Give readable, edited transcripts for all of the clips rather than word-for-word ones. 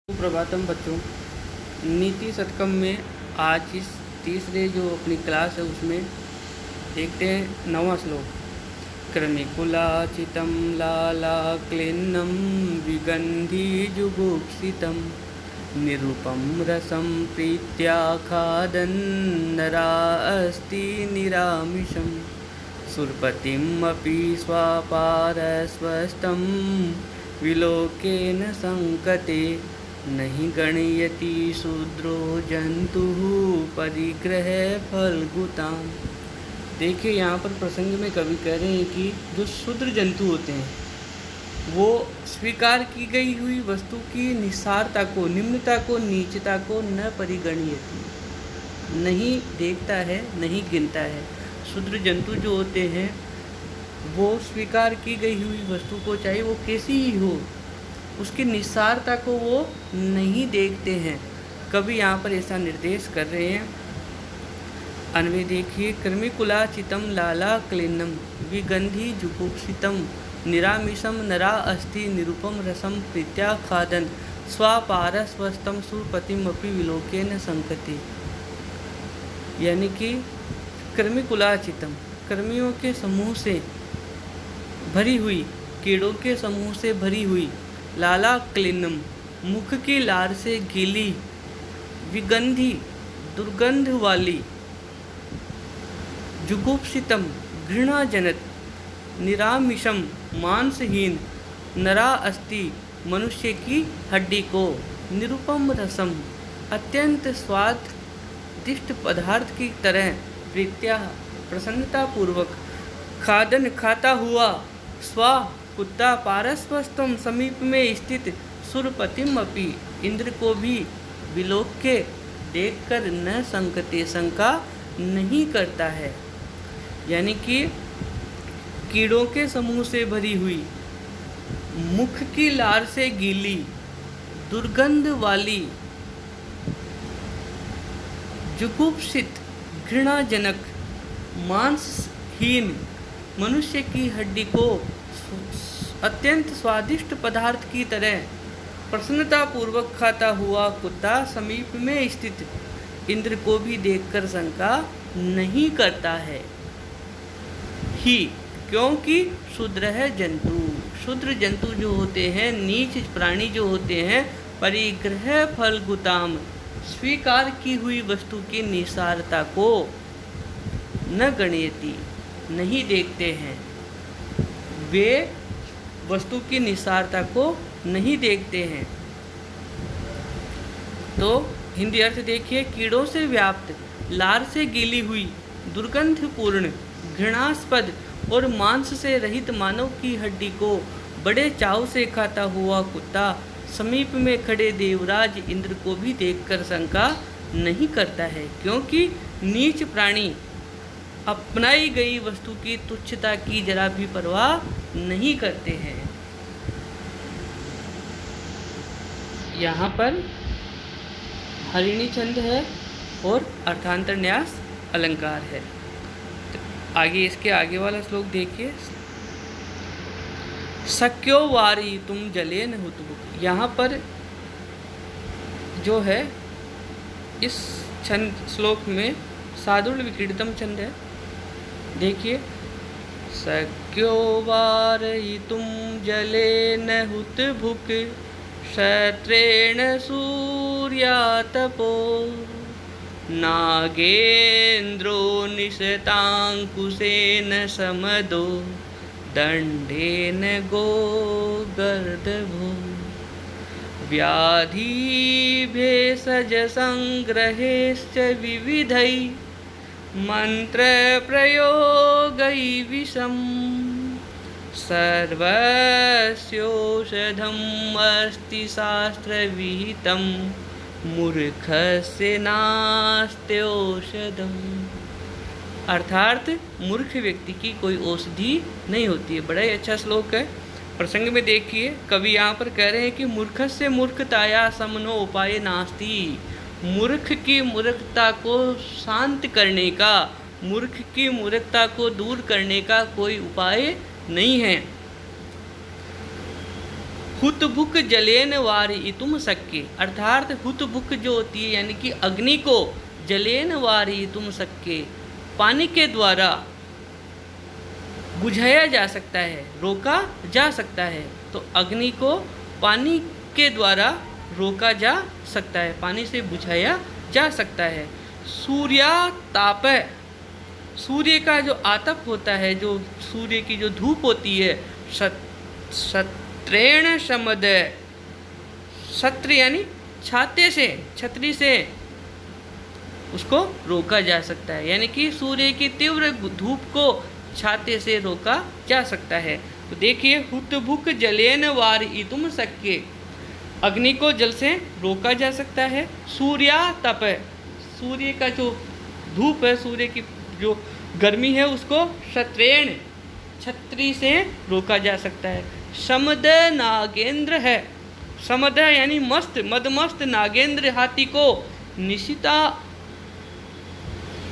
सुप्रभातम बच्चों। नीति शतकम में आज इस तीसरे जो अपनी क्लास है उसमें देखते हैं 9वां श्लोक। क्रमिकुलाचितं लालाक्लिन्नं विगन्धी जुगुप्सितं निरूपं रसं प्रीत्या खादन् नरा अस्ति निरामिषं सुरपतिमपि स्वापारस्वस्तं विलोकेन संकते नहीं गणयति शूद्रो जंतुः परिग्रह फलगुताम। देखिए यहाँ पर प्रसंग में कवि कह रहे हैं कि जो शूद्र जंतु होते हैं वो स्वीकार की गई हुई वस्तु की निस्सारता को, निम्नता को, नीचता को न परिगणयति, नहीं देखता है, नहीं गिनता है। शूद्र जंतु जो होते हैं वो स्वीकार की गई हुई वस्तु को, चाहे वो कैसी ही हो, उसकी निस्सारता को वो नहीं देखते हैं। कवि यहाँ पर ऐसा निर्देश कर रहे हैं। अन्वय देखिए। क्रमिकुलाचितं लालाक्लिन्नं विगंधी जुगुप्सितं निरामिषं नरा अस्ति निरूपम रसम प्रीत्या खादन् स्वापारस्वस्तं सुरपतिमपि विलोकेन संकते। यानी कि क्रमिकुलाचितं, कर्मियों के समूह से भरी हुई, कीड़ों के समूह से भरी हुई, लाला क्लिन्नम, मुख की लार से गीली, विगंधी, दुर्गंध वाली, जुगुप्सितम, घृणाजनक, निरामिषम, मांसहीन, नरा अस्ति, मनुष्य की हड्डी को, निरुपम रसम, अत्यंत स्वादिष्ट पदार्थ की तरह, प्रीत्या, प्रसन्नतापूर्वक, खादन, खाता हुआ, स्वा, कुत्ता, पारस्वस्तम, समीप में स्थित, सुरपतिम अपि, इंद्र को भी विलोक के देखकर न संकते, शंका नहीं करता है। यानी कि कीड़ों के समूह से भरी हुई, मुख की लार से गीली, दुर्गंध वाली, जुगुप्सित, घृणाजनक, मांसहीन, मनुष्य की हड्डी को अत्यंत स्वादिष्ट पदार्थ की तरह प्रसन्नतापूर्वक खाता हुआ कुत्ता समीप में स्थित इंद्र को भी देखकर शंका नहीं करता है ही, क्योंकि शूद्र है जंतु, शूद्र जंतु जो होते हैं, नीच प्राणी जो होते हैं, परिग्रह फलगुताम, स्वीकार की हुई वस्तु की निसारता को न गणयति, नहीं देखते हैं। वे वस्तु की निस्सारता को नहीं देखते हैं। तो हिंदी अर्थ देखिए। कीड़ों से व्याप्त, लार से गीली हुई, दुर्गंधपूर्ण, घृणास्पद और मांस से रहित मानव की हड्डी को बड़े चाव से खाता हुआ कुत्ता समीप में खड़े देवराज इंद्र को भी देखकर शंका नहीं करता है, क्योंकि नीच प्राणी अपनाई गई वस्तु की तुच्छता की जरा भी परवाह नहीं करते हैं। यहाँ पर हरिणी छंद है और अर्थांतर न्यास अलंकार है। तो आगे इसके आगे वाला श्लोक देखिए। सक्यो वारी तुम जले न हुतु। यहाँ पर जो है इस छंद श्लोक में सादुल विक्रीडितम छंद है। देखिए। सक्यो वारयितुं जलेन हुत भुक् क्षत्रेण सूर्यातपो नागेन्द्रो निशतांकुशेन समदो दंडेन गोगर्दभो व्याधि भेषज संग्रहेश्च विविधै मंत्र प्रयोगै विषम सर्वस्योषधम् अस्ति शास्त्रविहितं मूर्खस्य नास्त्यौषधम्। अर्थात मूर्ख व्यक्ति की कोई औषधि नहीं होती है। बड़ा ही अच्छा श्लोक है। प्रसंग में देखिए, कवि यहाँ पर कह रहे हैं कि मूर्खस्य मूर्खताया समनो उपाय नास्ति। मूर्ख की मूर्खता को शांत करने का, मूर्ख की मूर्खता को दूर करने का कोई उपाय नहीं है। हुत भुक जलेन वारी तुम सक्के, अर्थात हुत भुक जो होती है यानी कि अग्नि को जलेन वारी तुम सक्के, पानी के द्वारा बुझाया जा सकता है, रोका जा सकता है। तो अग्नि को पानी के द्वारा रोका जा सकता है, पानी से बुझाया जा सकता है। सूर्या ताप, सूर्य का जो आतप होता है, जो सूर्य की जो धूप होती है, शत्रेण शमद, शत्र यानी छाते से, छतरी से उसको रोका जा सकता है, यानी कि सूर्य की तीव्र धूप को छाते से रोका जा सकता है। तो देखिए, हुत भुक जलेन वारी तुम सक्के, अग्नि को जल से रोका जा सकता है। सूर्या तप, सूर्य का जो धूप है, सूर्य की जो गर्मी है, उसको शत्रेण, छतरी से रोका जा सकता है। शमद नागेंद्र है, शमद यानी मस्त, मदमस्त नागेंद्र हाथी को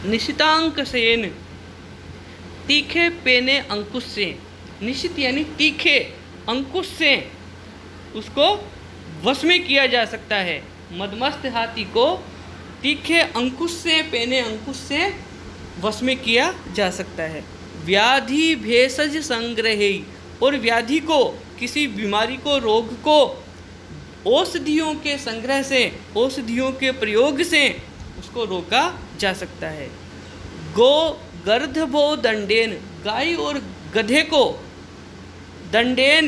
निशितांक सेन, तीखे पेने अंकुश से, निशित यानी तीखे, अंकुश से उसको वश में किया जा सकता है। मदमस्त हाथी को तीखे अंकुश से, पेने अंकुश से वश में किया जा सकता है। व्याधि भेषज संग्रहे, और व्याधि को, किसी बीमारी को, रोग को औषधियों के संग्रह से, औषधियों के प्रयोग से उसको रोका जा सकता है। गो गर्धभो दंडेन, गाय और गधे को दंडेन,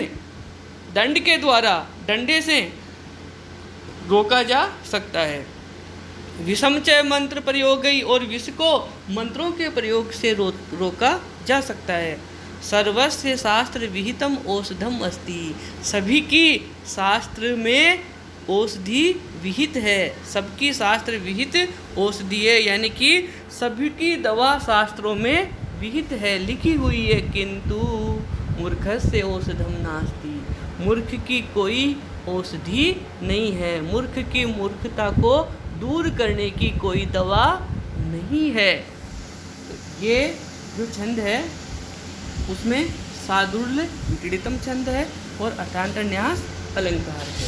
दंड के द्वारा, डंडे से रोका जा सकता है। विषम च मंत्र प्रयोग, और विष को मंत्रों के प्रयोग से रोका जा सकता है। सर्वस्य शास्त्र विहितम औषधम अस्ति, सभी की शास्त्र में औषधि विहित है, सबकी शास्त्र विहित औषधि है, यानी कि सभी की दवा शास्त्रों में विहित है, लिखी हुई है। किंतु मूर्खस्य औषधम नास्ति, मूर्ख की कोई औषधि नहीं है, मूर्ख की मूर्खता को दूर करने की कोई दवा नहीं है। तो ये जो छंद है उसमें सादुल्य विक्रीडितम छंद है और अर्थांतरन्यास अलंकार है।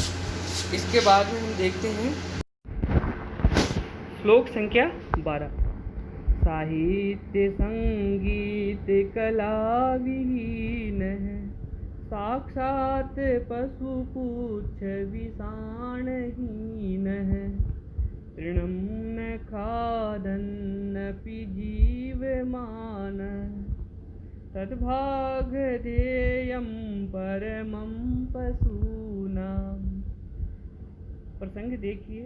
इसके बाद में हम देखते हैं श्लोक संख्या 12। साहित्य संगीत कला विहीन है, साक्षात पशु पुच्छ विषाणहीन है। तृणं न खादन्नपि जीवमान, तद्भागधेयं परमं पशूनां। प्रसंग देखिए,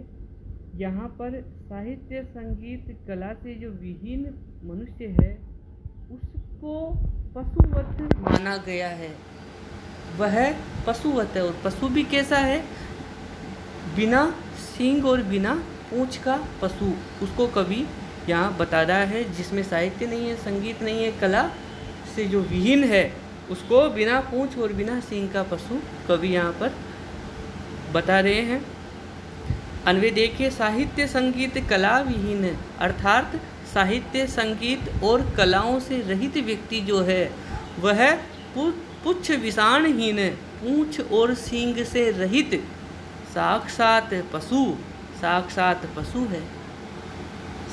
यहाँ पर साहित्य संगीत कला से जो विहीन मनुष्य है उसको पशुवत माना गया है, वह पशुवत है। और पशु भी कैसा है? बिना सींग और बिना पूंछ का पशु, उसको कवि यहाँ बता रहा है, जिसमें साहित्य नहीं है, संगीत नहीं है, कला से जो विहीन है उसको बिना पूंछ और बिना सींग का पशु कवि यहाँ पर बता रहे हैं। अन्वय देखिए, साहित्य संगीत कला विहीन है, अर्थात साहित्य संगीत और कलाओं से रहित व्यक्ति जो है वह पुच्छ विषाणहीन है, पूंछ और सींग से रहित साक्षात पशु, साक्षात पशु है।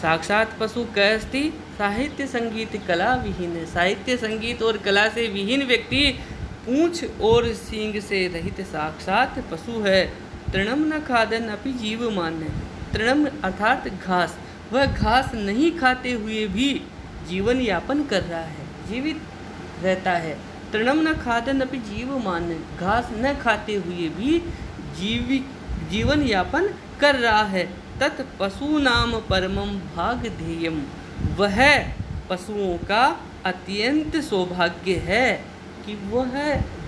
साक्षात पशु कैस्ति साहित्य संगीत कला विहीन है, साहित्य संगीत और कला से विहीन व्यक्ति पूंछ और सींग से रहित साक्षात पशु है। तृणम न खादन अपि जीवमान है, तृणम अर्थात घास, वह घास नहीं खाते हुए भी जीवन यापन कर रहा है, जीवित रहता है। तृणम न खादन अपि जीवमान है, घास न खाते हुए भी जीवन यापन कर रहा है। तत् पशूनाम परमं भागधेयम, वह पशुओं का अत्यंत सौभाग्य है कि वह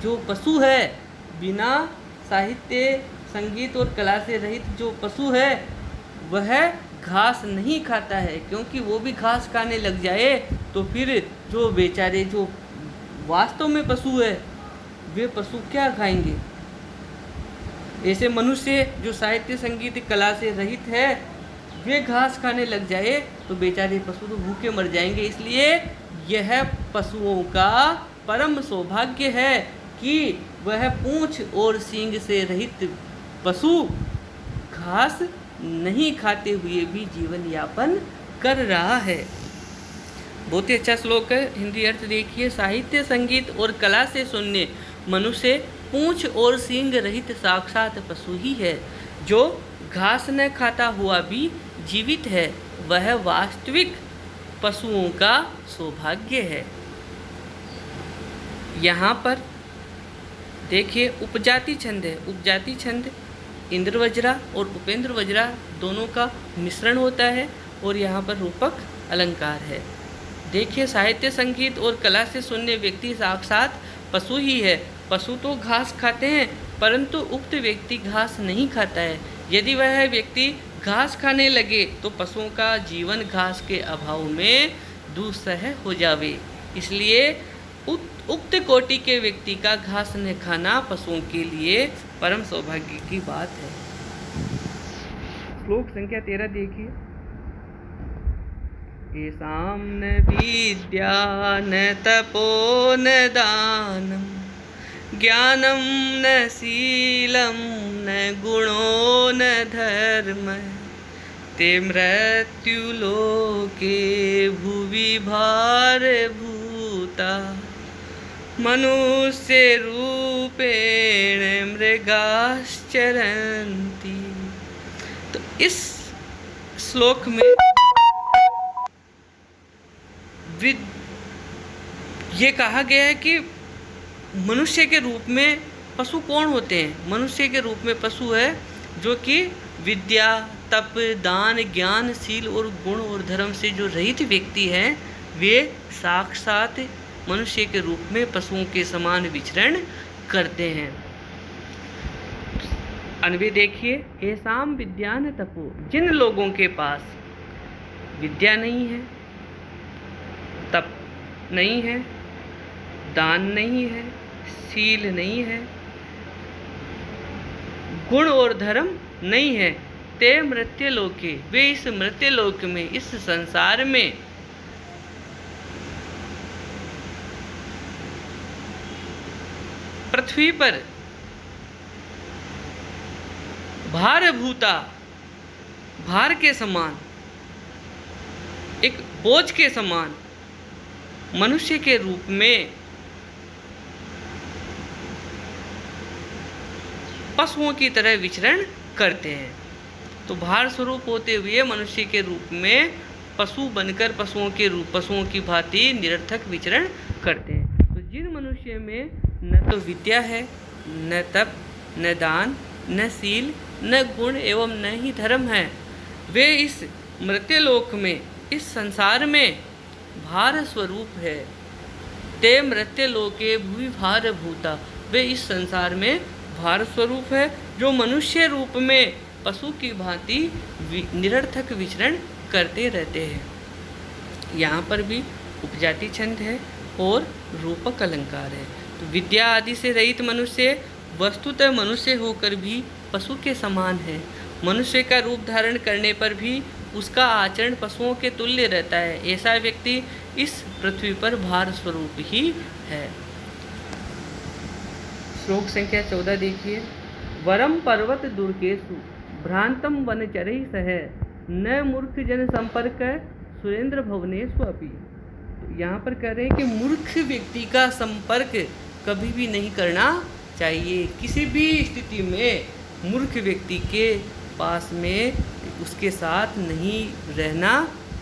जो पशु है, बिना साहित्य संगीत और कला से रहित जो पशु है वह घास नहीं खाता है, क्योंकि वो भी घास खाने लग जाए तो फिर जो बेचारे जो वास्तव में पशु है वे पशु क्या खाएंगे। ऐसे मनुष्य जो साहित्य संगीत कला से रहित है वे घास खाने लग जाए तो बेचारे पशु तो भूखे मर जाएंगे। इसलिए यह पशुओं का परम सौभाग्य है कि वह पूंछ और सींग से रहित पशु घास नहीं खाते हुए भी जीवन यापन कर रहा है। बहुत ही अच्छा श्लोक है। हिंदी अर्थ देखिए। साहित्य, संगीत और कला से शून्य मनुष्य पूंछ और सींग रहित साक्षात पशु ही है। जो घास न खाता हुआ भी जीवित है, वह वास्तविक पशुओं का सौभाग्य है। यहाँ पर देखिए उपजाति छंद है। उपजाति छंद इंद्रवज्रा और उपेंद्र वज्रा दोनों का मिश्रण होता है और यहाँ पर रूपक अलंकार है। देखिए साहित्य, संगीत और कला से शून्य व्यक्ति साक्षात पशु ही है। पशु तो घास खाते हैं, परंतु उक्त व्यक्ति घास नहीं खाता है। यदि वह व्यक्ति घास खाने लगे तो पशुओं का जीवन घास के अभाव में दुस्सह हो जावे। इसलिए उक्त कोटि के व्यक्ति का घास न खाना पशुओं के लिए परम सौभाग्य की बात है। श्लोक संख्या 13 देखिए। येषां न विद्या न तपो न दानं ज्ञानं न शीलं न गुणो न धर्मः ते मृत्युलोके भुवि भारभूता मनुष्य रूपेण मृगाश्चरन्ति। तो इस श्लोक में ये कहा गया है कि मनुष्य के रूप में पशु कौन होते हैं। मनुष्य के रूप में पशु है जो कि विद्या, तप, दान, ज्ञान, शील और गुण और धर्म से जो रहित व्यक्ति हैं, वे साक्षात मनुष्य के रूप में पशुओं के समान विचरण करते हैं। अन्वय देखिए। येषां विद्या न तपो, जिन लोगों के पास विद्या नहीं है, तप नहीं है, दान नहीं है, शील नहीं है, गुण और धर्म नहीं है, ते मृत्युलोके, वे इस मृत्युलोक में, इस संसार में पृथ्वी पर भारभूता, भार के समान, एक बोझ के समान मनुष्य के रूप में पशुओं की तरह विचरण करते हैं। तो भार स्वरूप होते हुए मनुष्य के रूप में पशु बनकर पशुओं की भांति निरर्थक विचरण करते हैं। तो जिन मनुष्य में न तो विद्या है, न तप, न दान, न शील, न गुण एवं न ही धर्म है, वे इस मृत्युलोक में, इस संसार में भार स्वरूप है। ते मृत्युलोके भुवि भारभूता, वे इस संसार में भार स्वरूप है, जो मनुष्य रूप में पशु की भांति निरर्थक विचरण करते रहते हैं। यहाँ पर भी उपजाति छंद है और रूपक अलंकार है। तो विद्या आदि से रहित मनुष्य वस्तुतः मनुष्य होकर भी पशु के समान है। मनुष्य का रूप धारण करने पर भी उसका आचरण पशुओं के तुल्य रहता है। ऐसा व्यक्ति इस पृथ्वी पर भार स्वरूप ही है। श्लोक संख्या 14 देखिए। वरम पर्वत दुर्गेषु भ्रांतम वनचरैः सह न मूर्ख जन संपर्क सुरेंद्र भवनेषु अपि। यहाँ पर कह रहे हैं कि मूर्ख व्यक्ति का संपर्क कभी भी नहीं करना चाहिए। किसी भी स्थिति में मूर्ख व्यक्ति के पास में उसके साथ नहीं रहना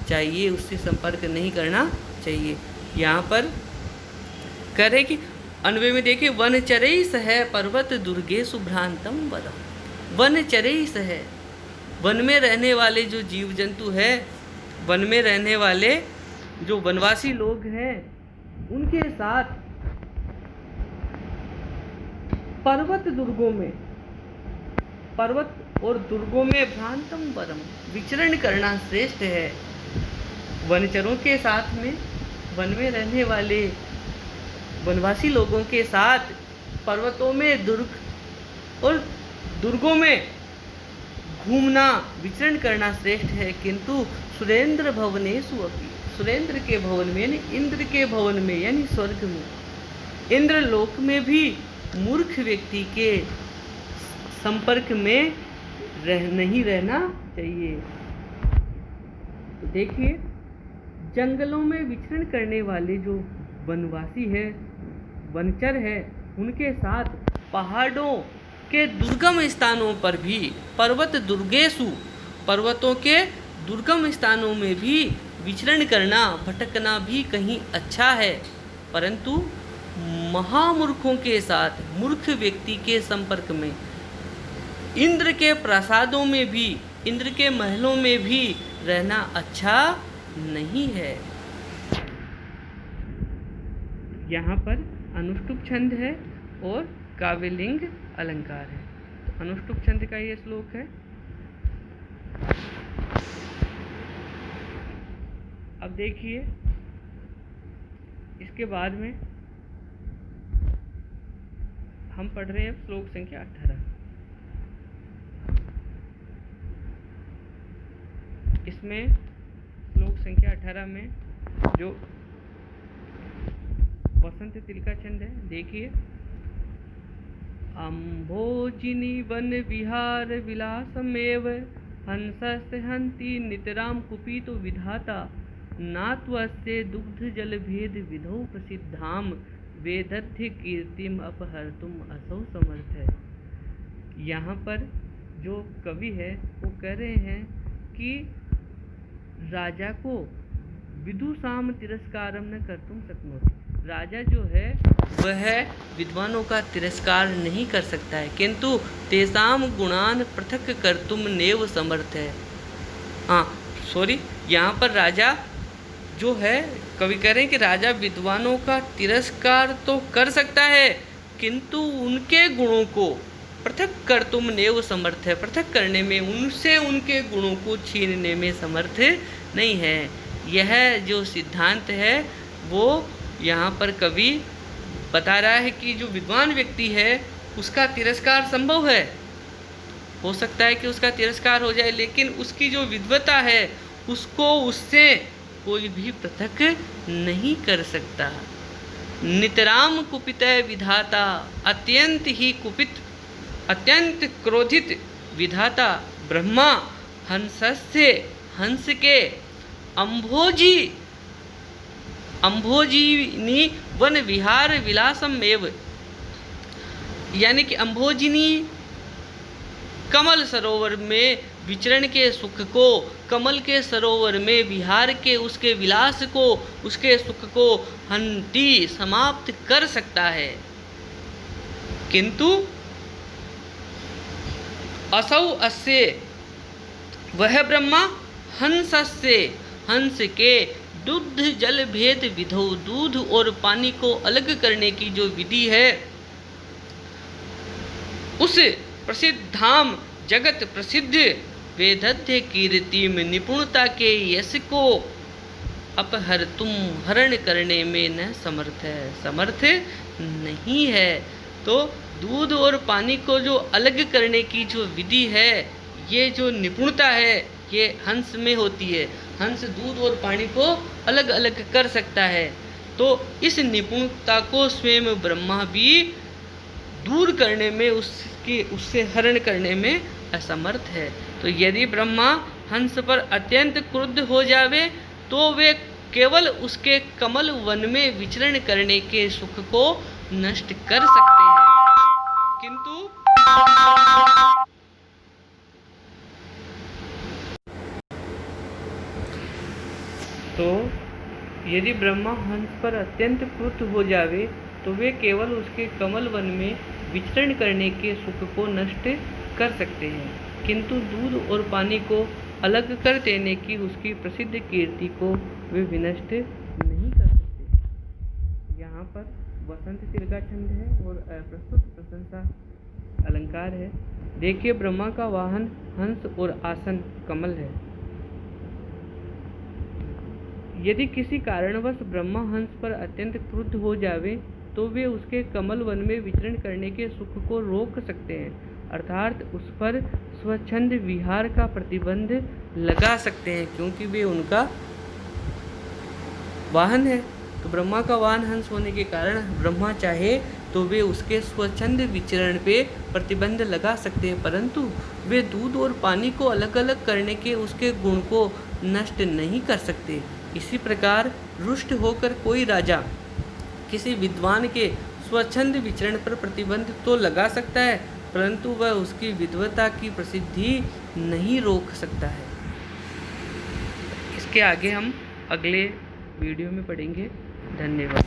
चाहिए, उससे संपर्क नहीं करना चाहिए। यहाँ पर कह रहे कि अन्वय में देखिए, वनचरैः सह पर्वत दुर्गेषु भ्रांतम वरम। वनचरैः सह, वन में रहने वाले जो जीव जंतु है, वन में रहने वाले जो वनवासी लोग हैं, उनके साथ पर्वत दुर्गों में, पर्वत और दुर्गों में भ्रांतम वरम, विचरण करना श्रेष्ठ है। वनचरों के साथ में, वन में रहने वाले वनवासी लोगों के साथ पर्वतों में दुर्ग और दुर्गों में घूमना, विचरण करना श्रेष्ठ है। किंतु सुरेंद्र भवनेषु अपि, सुरेंद्र के भवन में यानी इंद्र के भवन में यानी स्वर्ग में, इंद्र लोक में भी मूर्ख व्यक्ति के संपर्क में नहीं रहना चाहिए। तो देखिए, जंगलों में विचरण करने वाले जो वनवासी है, वनचर है, उनके साथ पहाड़ों के दुर्गम स्थानों पर भी, पर्वतों के दुर्गम स्थानों में भी विचरण करना, भटकना भी कहीं अच्छा है, परंतु महामूर्खों के साथ, मूर्ख व्यक्ति के संपर्क में, इंद्र के प्रासादों में भी, इंद्र के महलों में भी रहना अच्छा नहीं है। यहाँ पर अनुष्टुप छंद है और काव्यलिंग अलंकार है। तो अनुष्टुप छंद का ये श्लोक है। अब देखिए, इसके बाद में हम पढ़ रहे हैं श्लोक संख्या 18। इसमें श्लोक संख्या 18 में जो वसंत तिलका छंद है, देखिए, अम्भोजिनी वन विहार विलासमेव हंसस्य हंति नितराम कुपितो विधाता नात्वस्य दुग्ध जल भेद विधौ प्रसिद्धाम वेदध्य कीर्तिम अपहर्तुम असौ समर्थ है। यहाँ पर जो कवि है वो कह रहे हैं कि राजा को विदुषाम तिरस्कारम न कर्तुम शक्नोति। राजा जो है वह विद्वानों का तिरस्कार नहीं कर सकता है, किंतु तेसाम गुणान पृथक कर्तुम नेव समर्थ है। यहाँ पर राजा जो है, कवि कह रहे हैं कि राजा विद्वानों का तिरस्कार तो कर सकता है, किंतु उनके गुणों को पृथक कर्तुम नेव समर्थ है, पृथक करने में, उनसे उनके गुणों को छीनने में समर्थ नहीं है। यह जो सिद्धांत है वो यहाँ पर कवि बता रहा है कि जो विद्वान व्यक्ति है उसका तिरस्कार संभव है, हो सकता है कि उसका तिरस्कार हो जाए, लेकिन उसकी जो विद्वता है उसको उससे कोई भी पृथक नहीं कर सकता। नितराम कुपित विधाता, अत्यंत ही कुपित, अत्यंत क्रोधित विधाता ब्रह्मा हंसस्य, हंस के, अम्भोजिनी वन विहार विलासम एव, यानी कि अम्भोजिनी कमल सरोवर में विचरण के सुख को, कमल के सरोवर में विहार के उसके विलास को, उसके सुख को हंति समाप्त कर सकता है, किंतु असौ अस्य, वह ब्रह्मा हंसस्य, हंस के दूध जल भेद विधौ, दूध और पानी को अलग करने की जो विधि है, उस प्रसिद्धाम, जगत प्रसिद्ध वेदध्य कीर्ति में, निपुणता के यश को अपहर्तुम, हरण करने में न समर्थ है, समर्थ नहीं है। तो दूध और पानी को जो अलग करने की जो विधि है, ये जो निपुणता है, ये हंस में होती है। हंस दूध और पानी को अलग अलग कर सकता है, तो इस निपुणता को स्वयं ब्रह्मा भी दूर करने में, उससे हरण करने में असमर्थ है। तो यदि ब्रह्मा हंस पर अत्यंत क्रुद्ध हो जावे तो वे केवल उसके कमल वन में विचरण करने के सुख को नष्ट कर सकते हैं, किंतु तो यदि ब्रह्मा हंस पर अत्यंत क्रुद्ध हो जावे तो वे केवल उसके कमल वन में विचरण करने के सुख को नष्ट कर सकते हैं, किंतु दूध और पानी को अलग कर देने की उसकी प्रसिद्ध कीर्ति को वे विनष्ट नहीं कर सकते। यहाँ पर वसंत तिलका छंद है और प्रस्तुत प्रशंसा अलंकार है। देखिए, ब्रह्मा का वाहन हंस और आसन कमल है। यदि किसी कारणवश ब्रह्मा हंस पर अत्यंत क्रुद्ध हो जावे तो वे उसके कमल वन में विचरण करने के सुख को रोक सकते हैं, अर्थात उस पर स्वच्छंद विहार का प्रतिबंध लगा सकते हैं, क्योंकि वे उनका वाहन है। तो ब्रह्मा का वाहन हंस होने के कारण ब्रह्मा चाहे तो वे उसके स्वच्छंद विचरण पे प्रतिबंध लगा सकते हैं, परंतु वे दूध और पानी को अलग अलग करने के उसके गुण को नष्ट नहीं कर सकते। इसी प्रकार रुष्ट होकर कोई राजा किसी विद्वान के स्वच्छंद विचरण पर प्रतिबंध तो लगा सकता है, परंतु वह उसकी विद्वता की प्रसिद्धि नहीं रोक सकता है। इसके आगे हम अगले वीडियो में पढ़ेंगे। धन्यवाद।